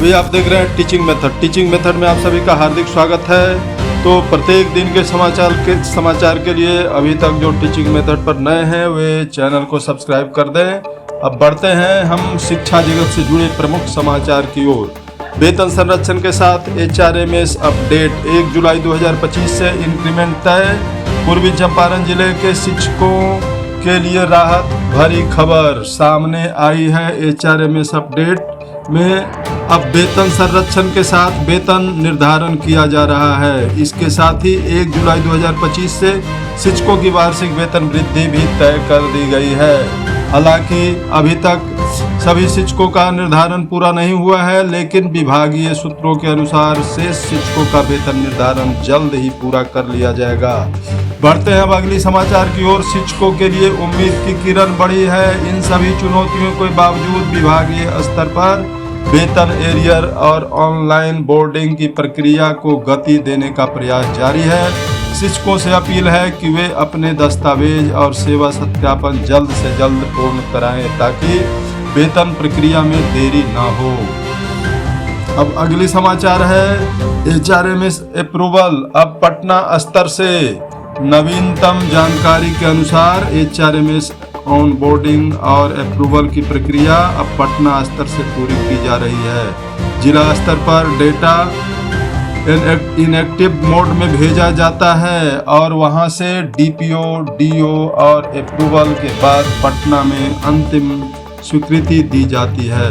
वे आप देख रहे हैं टीचिंग मेथड। टीचिंग मेथड में आप सभी का हार्दिक स्वागत है। तो प्रत्येक दिन के समाचार के लिए अभी तक जो टीचिंग मेथड पर नए हैं वे चैनल को सब्सक्राइब कर दें। अब बढ़ते हैं हम शिक्षा जगत से जुड़े प्रमुख समाचार की ओर। वेतन संरक्षण के साथ HRMS अपडेट। 1 जुलाई 2025 से इंक्रीमेंट तय। पूर्वी चंपारण जिले के शिक्षकों के लिए राहत भरी खबर सामने आई है। HRMS अपडेट में अब वेतन संरक्षण के साथ वेतन निर्धारण किया जा रहा है। इसके साथ ही 1 जुलाई 2025 से शिक्षकों की वार्षिक वेतन वृद्धि भी तय कर दी गई है। हालांकि अभी तक सभी शिक्षकों का निर्धारण पूरा नहीं हुआ है, लेकिन विभागीय सूत्रों के अनुसार शेष शिक्षकों का वेतन निर्धारण जल्द ही पूरा कर लिया जाएगा। बढ़ते हैं अब अगली समाचार की ओर। शिक्षकों के लिए उम्मीद की किरण बढ़ी है। इन सभी चुनौतियों के बावजूद विभागीय स्तर पर वेतन एरियर और ऑनलाइन बोर्डिंग की प्रक्रिया को गति देने का प्रयास जारी है। शिक्षकों से अपील है कि वे अपने दस्तावेज और सेवा सत्यापन जल्द से जल्द पूर्ण कराएं ताकि वेतन प्रक्रिया में देरी ना हो। अब अगली समाचार है HRMS अप्रूवल। अब पटना स्तर से नवीनतम जानकारी के अनुसार HRMS ऑन बोर्डिंग और अप्रूवल की प्रक्रिया अब पटना स्तर से पूरी की जा रही है। जिला स्तर पर डेटा इनएक्टिव मोड में भेजा जाता है और वहां से DPO, DO और अप्रूवल के बाद पटना में अंतिम स्वीकृति दी जाती है।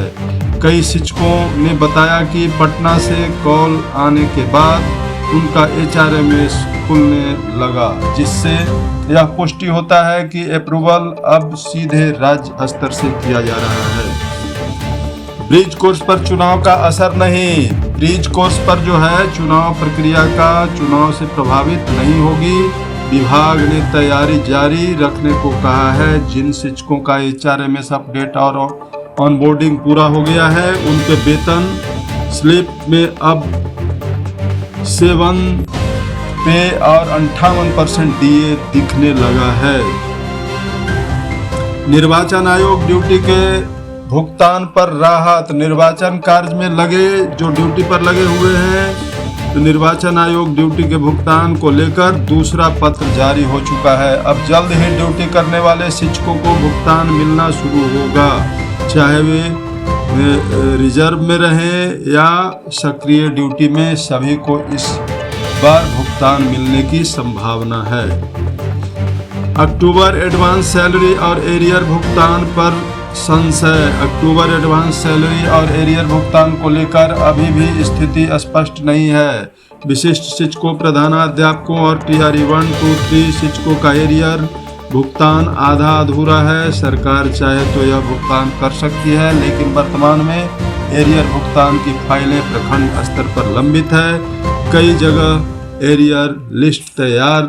कई शिक्षकों ने बताया कि पटना से कॉल आने के बाद उनका HRMS खुलने लगा, जिससे यह पुष्टि होता है कि अप्रूवल अब सीधे राज्य स्तर से किया जा रहा है। ब्रिज कोर्स पर चुनाव का असर नहीं। ब्रिज कोर्स पर जो है चुनाव प्रक्रिया का चुनाव से प्रभावित नहीं होगी। विभाग ने तैयारी जारी रखने को कहा है। जिन शिक्षकों का HRMS अपडेट और ऑनबोर्डिंग पूरा हो गया है उनके वेतन स्लिप में अब 7 पे और 58% DA दिखने लगा है। निर्वाचन आयोग ड्यूटी के भुगतान पर राहत। निर्वाचन कार्य में जो ड्यूटी पर लगे हुए हैं तो निर्वाचन आयोग ड्यूटी के भुगतान को लेकर दूसरा पत्र जारी हो चुका है। अब जल्द ही ड्यूटी करने वाले शिक्षकों को भुगतान मिलना शुरू होगा, चाहे वे रिजर्व में रहें या सक्रिय ड्यूटी में। सभी को इस बार भुगतान मिलने की संभावना है। अक्टूबर एडवांस सैलरी और एरियर भुगतान पर संशय। अक्टूबर एडवांस सैलरी और एरियर भुगतान को लेकर अभी भी स्थिति स्पष्ट नहीं है। विशिष्ट शिक्षकों, प्रधानाध्यापकों और TRE 1, 2, 3 शिक्षकों का एरियर भुगतान आधा अधूरा है। सरकार चाहे तो यह भुगतान कर सकती है, लेकिन वर्तमान में एरियर भुगतान की फाइलें प्रखंड स्तर पर लंबित है। कई जगह एरियर लिस्ट तैयार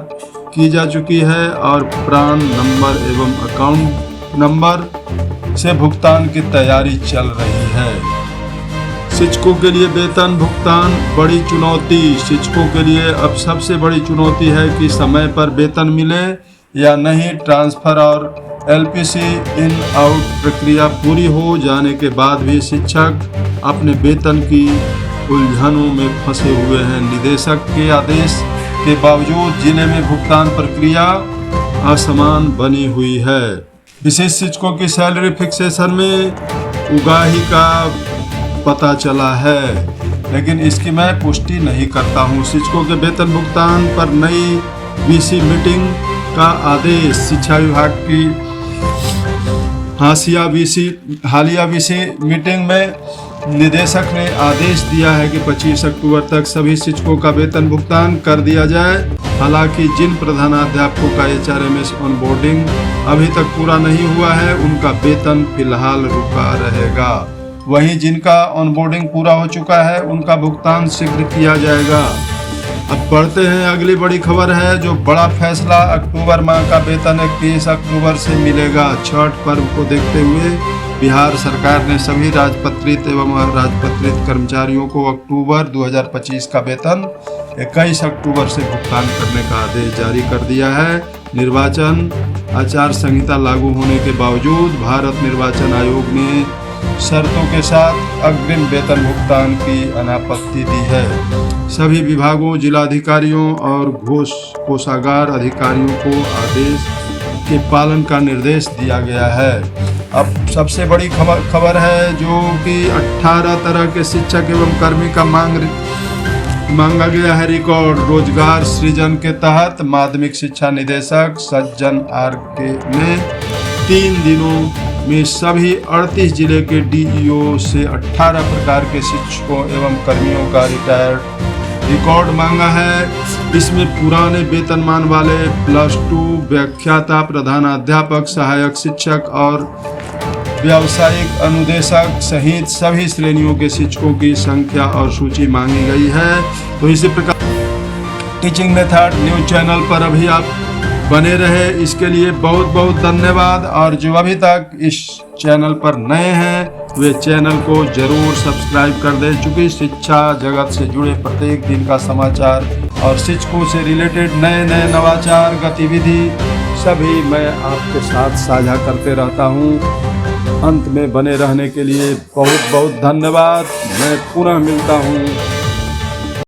की जा चुकी है और प्रान नंबर एवं अकाउंट नंबर से भुगतान की तैयारी चल रही है। शिक्षकों के लिए वेतन भुगतान बड़ी चुनौती। शिक्षकों के लिए अब सबसे बड़ी चुनौती है कि समय पर वेतन मिले या नहीं। ट्रांसफर और LPC इन आउट प्रक्रिया पूरी हो जाने के बाद भी शिक्षक अपने वेतन की उलझनों में फंसे हुए हैं। निदेशक के आदेश के बावजूद जिले में भुगतान प्रक्रिया असमान बनी हुई है। विशेष शिक्षकों की सैलरी फिक्सेशन में उगाही का पता चला है, लेकिन इसकी मैं पुष्टि नहीं करता हूँ। शिक्षकों के वेतन भुगतान पर नई VC मीटिंग का आदेश। शिक्षा विभाग की हालिया VC मीटिंग में निदेशक ने आदेश दिया है कि 25 अक्टूबर तक सभी शिक्षकों का वेतन भुगतान कर दिया जाए। हालांकि जिन प्रधानाध्यापकों का HRMS ऑनबोर्डिंग अभी तक पूरा नहीं हुआ है उनका वेतन फिलहाल रुका रहेगा। वहीं जिनका ऑनबोर्डिंग पूरा हो चुका है उनका भुगतान शीघ्र किया जाएगा। अब बढ़ते हैं अगली बड़ी खबर है जो बड़ा फैसला। अक्टूबर माह का वेतन 31 अक्टूबर से मिलेगा। छठ पर्व को देखते हुए बिहार सरकार ने सभी राजपत्रित एवं अराजपत्रित कर्मचारियों को अक्टूबर 2025 का वेतन 21 अक्टूबर से भुगतान करने का आदेश जारी कर दिया है। निर्वाचन आचार संहिता लागू होने के बावजूद भारत निर्वाचन आयोग ने शर्तों के साथ अग्रिम वेतन भुगतान की अनापत्ति दी है। सभी विभागों, जिलाधिकारियों और कोषागार अधिकारियों को आदेश के पालन का निर्देश दिया गया है। अब सबसे बड़ी खबर है जो कि 18 तरह के शिक्षक एवं कर्मी का मांगा गया है रिकॉर्ड। रोजगार सृजन के तहत माध्यमिक शिक्षा निदेशक सज्जन आर.के. ने 3 दिनों में सभी 38 जिले के डीईओ से 18 प्रकार के शिक्षकों एवं कर्मियों का रिकॉर्ड मांगा है। इसमें पुराने वेतनमान वाले +2, व्याख्याता, प्रधानाध्यापक, सहायक शिक्षक और व्यावसायिक अनुदेशक सहित सभी श्रेणियों के शिक्षकों की संख्या और सूची मांगी गई है। तो इसी प्रकार टीचिंग मेथड न्यूज चैनल पर अभी आप बने रहे, इसके लिए बहुत बहुत धन्यवाद। और जो अभी तक इस चैनल पर नए हैं वे चैनल को जरूर सब्सक्राइब कर दें, चूँकि शिक्षा जगत से जुड़े प्रत्येक दिन का समाचार और शिक्षकों से रिलेटेड नए नए नवाचार गतिविधि सभी मैं आपके साथ साझा करते रहता हूँ। अंत में बने रहने के लिए बहुत बहुत धन्यवाद। मैं पुनः मिलता हूँ